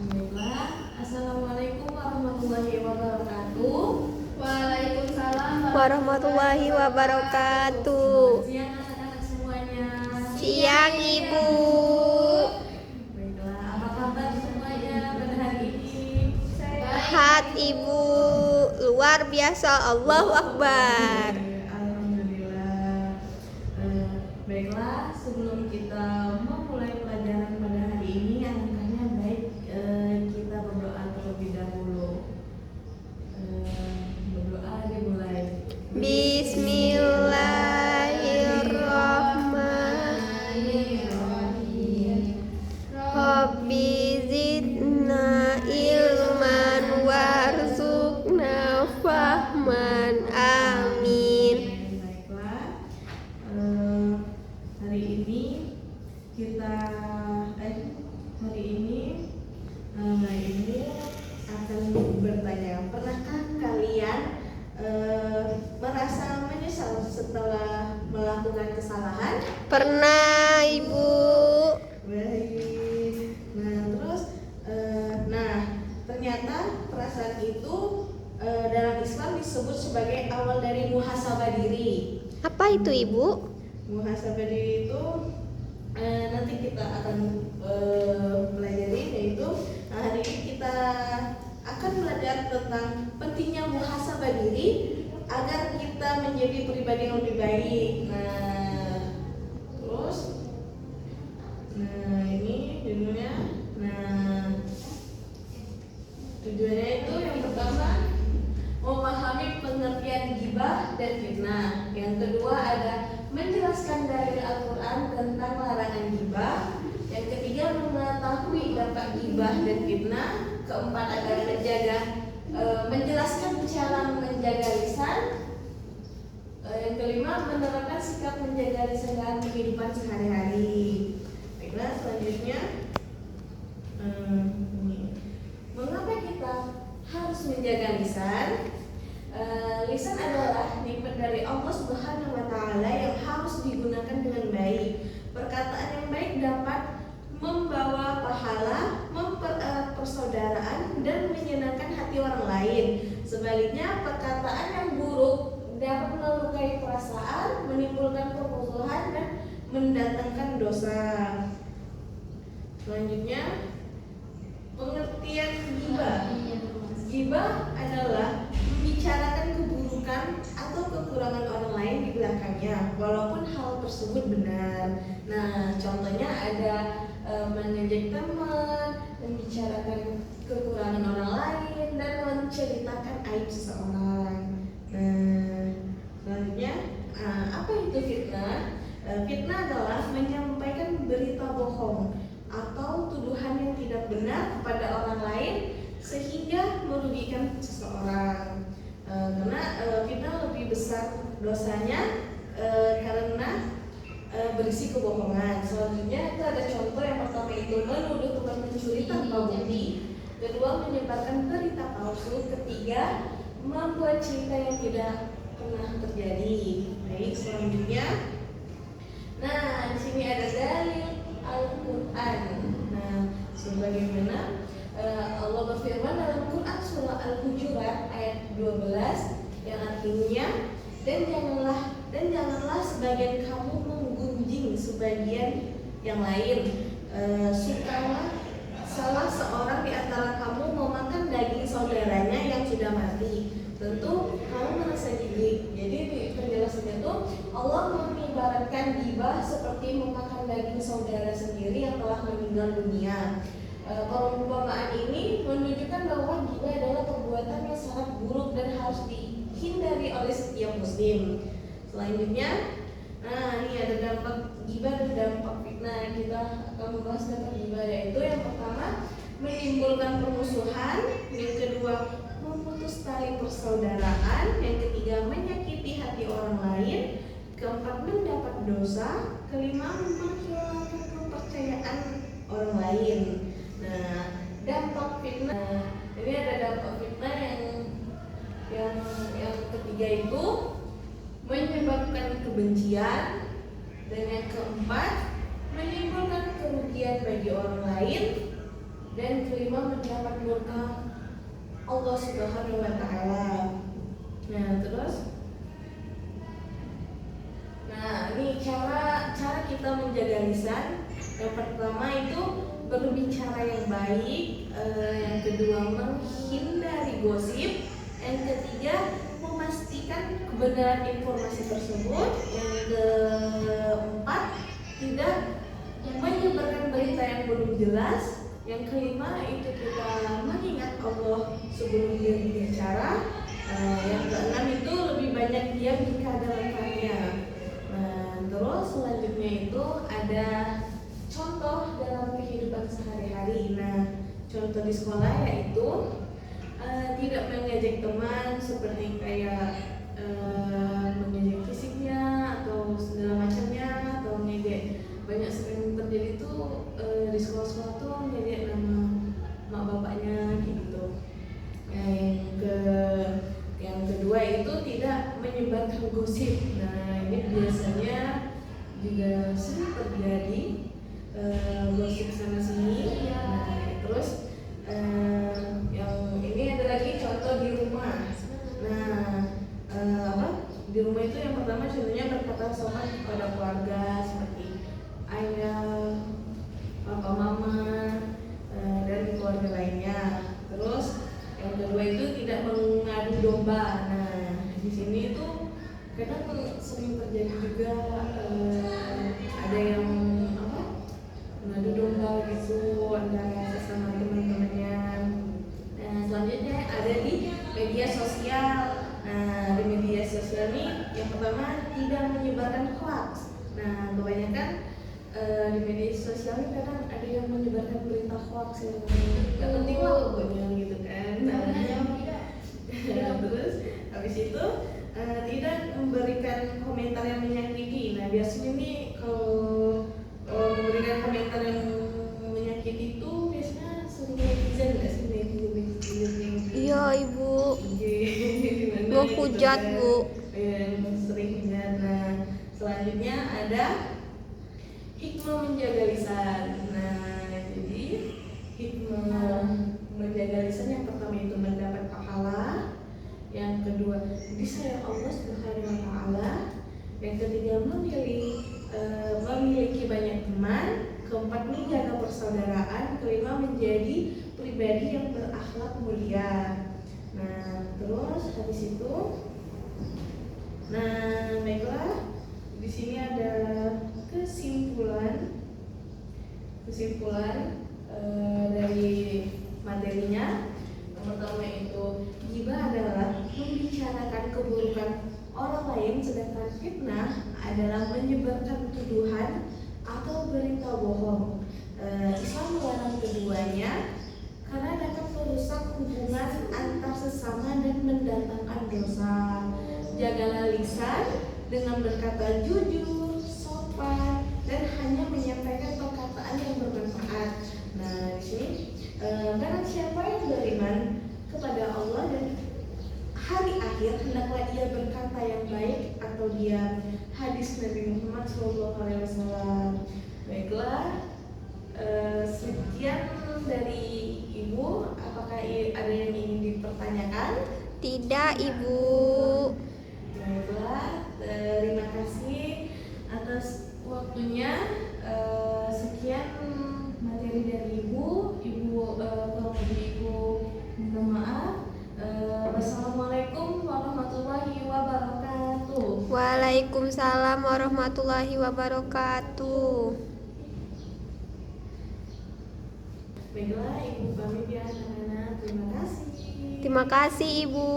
Baiklah, Assalamualaikum warahmatullahi wabarakatuh. Waalaikumsalam warahmatullahi wabarakatuh. Selamat siang anak-anak semuanya. Siang Ibu. Baiklah, apa kabar semuanya pada hari ini? Sehat Ibu. Luar biasa, Allahu Akbar. Alhamdulillah. Baiklah, sebelum kita memulai pelajaran pada hari ini, alangkahnya baik kita berdoa terlebih dahulu. Berdoa dimulai. Bismillahirrahmanirrahim. Rabbi zidna ilman warzuqna fahman. Amin. Baiklah, hari ini kita hari ini akan bertanya, pernahkah kalian merasa menyesal setelah melakukan kesalahan? Pernah Ibu. Baik. Ternyata perasaan itu dalam Islam disebut sebagai awal dari muhasabah diri. Apa itu Ibu? Muhasabah diri itu nanti kita akan pelajari, yaitu hari ini kita akan belajar tentang pentingnya muhasabah diri agar kita menjadi pribadi yang lebih baik. Ini judulnya. Tujuannya itu yang pertama memahami pengertian ghibah dan fitnah. Yang kedua ada menjelaskan dari Al-Quran tentang larangan ghibah. Yang ketiga mengetahui dampak ghibah dan fitnah. Keempat ada menjelaskan cara menjaga lisan. Yang kelima menerapkan sikap menjaga lisan dalam kehidupan sehari-hari. Baiklah, selanjutnya mengapa kita harus menjaga lisan? Lisan adalah nikmat dari Allah Subhanahu wa Ta'ala yang harus digunakan dengan baik. Perkataan yang baik dapat membawa pahala, mempererat persaudaraan, dan menyenangkan hati orang lain. Sebaliknya, perkataan yang buruk dapat melukai perasaan, menimbulkan permusuhan, dan mendatangkan dosa. Selanjutnya, pengertian ghibah. Ghibah adalah membicarakan keburukan atau kekurangan orang lain di belakangnya, walaupun hal tersebut benar. Contohnya ada mengejek teman, membicarakan kekurangan orang lain, dan menceritakan aib seseorang. Selanjutnya, apa itu fitnah? Fitnah adalah menyampaikan berita bohong atau tuduhan yang tidak benar kepada orang lain sehingga merugikan seseorang. Karena fitnah lebih besar dosanya karena berisi kebohongan. Selanjutnya itu ada contoh. Yang pertama itu menuduh tukang mencuri tanpa bukti. Kedua, menyebarkan berita palsu. Ketiga, membuat cerita yang tidak pernah terjadi. Baik, selanjutnya. Di sini ada dalil Al-Quran. Sebagaimana Allah berfirman dalam Quran surah Al-Hujurat ayat 12 yang artinya, dan janganlah sebagian kamu menggunjing sebagian yang lain. Sukalah salah seorang di antara kamu memakan daging saudaranya yang sudah mati. Tentu kamu merasa jijik. Jadi di penjelasannya itu Allah mengibaratkan ghibah seperti memakan daging saudara sendiri yang telah meninggal dunia. Perumpamaan ini menunjukkan bahwa ghibah adalah perbuatan yang sangat buruk dan harus dihindari oleh setiap muslim. Selanjutnya, ini ada dampak ghibah dan dampak fitnah. Kita akan membahas dampak ghibah, yaitu yang pertama menimbulkan permusuhan, yang kedua memutus tali persaudaraan, yang ketiga menyakiti hati orang lain, keempat mendapat dosa, kelima menghilangkan kepercayaan orang lain. Dampak fitnah. Ini ada dampak fitnah yang ketiga itu menyebabkan kebencian, dan yang keempat menimbulkan kerugian bagi orang lain, dan kelima mendapat murka Allah Subhanahu wa taala. Nah, terus ini cara kita menjaga lisan. Yang pertama itu berbicara yang baik, yang kedua menghindari gosip, yang ketiga memastikan kebenaran informasi tersebut, yang keempat tidak menyebarkan berita yang belum jelas, yang kelima itu kita mengingat Allah sebelum dia berbicara, yang keenam itu lebih banyak diam jika ada manfaatnya. Terus selanjutnya itu ada contoh dalam kehidupan sehari-hari. Nah, contoh di sekolah yaitu tidak mengejek teman seperti kayak mengejek fisiknya atau segala macamnya, atau mengejek. Banyak sering terjadi tuh di sekolah-sekolah tuh mengejek nama mak bapaknya gitu. Yang kedua itu tidak menyebarkan gosip. Nah, ini biasanya juga sering terjadi, gosip sana sini. Nah, terus yang ini ada lagi contoh di rumah. Nah, di rumah itu yang pertama contohnya berkata sopan kepada keluarga seperti ayah, papa, mama, dan keluarga lainnya. Terus yang kedua itu tidak mengadu domba. Nah, di sini itu kadang sering terjadi juga, ada yang mengadu domba gitu antara sesama teman-temannya. Nah, selanjutnya ada di media sosial. Nah, di media sosial ini yang pertama tidak menyebarkan hoax. Nah, kebanyakan di media sosial ini kadang ada yang menyebarkan berita hoax yang nggak penting lah pokoknya gitu kan. Terus habis itu tidak memberikan komentar yang menyakiti. Nah, biasanya nih kalau memberikan komentar yang menyakiti itu biasanya sering netizen nggak sih, netizen Iya ibu, gitu ngehujat kan. bu. Yang sering hujat. Nah, selanjutnya ada hikmah menjaga lisan. Nah, jadi hikmah menjaga lisan yang pertama itu mendapat pahala, yang kedua disayang Allah Subhanahu wa taala, yang ketiga memiliki banyak teman, keempat menjaga persaudaraan, kelima menjadi pribadi yang berakhlak mulia. Nah, terus habis itu, nah baiklah, di sini ada kesimpulan dari materinya. Yang pertama itu ghibah adalah membicarakan keburukan orang lain, sedangkan fitnah adalah menyebarkan tuduhan atau berita bohong. Islam melarang keduanya karena dapat merusak hubungan antar sesama dan mendatangkan dosa. Jagalah lisan dengan berkata jujur, sopan, dan hanya menyampaikan perkataan yang bermanfaat. Nah, di sini barang siapa yang beriman kepada Allah dan hari akhir, hendaklah ia berkata yang baik atau diam. Hadis Nabi Muhammad SAW. Baiklah, sekian dari Ibu. Apakah ada yang ingin dipertanyakan? Tidak ibu. Baiklah, terima kasih atas waktunya. Sekian materi dari Ibu. Kalau Ibu minta maaf. Wassalamualaikum warahmatullahi wabarakatuh. Waalaikumsalam warahmatullahi wabarakatuh. Baiklah, Ibu pamit ya anak-anak. Terima kasih. Terima kasih ibu.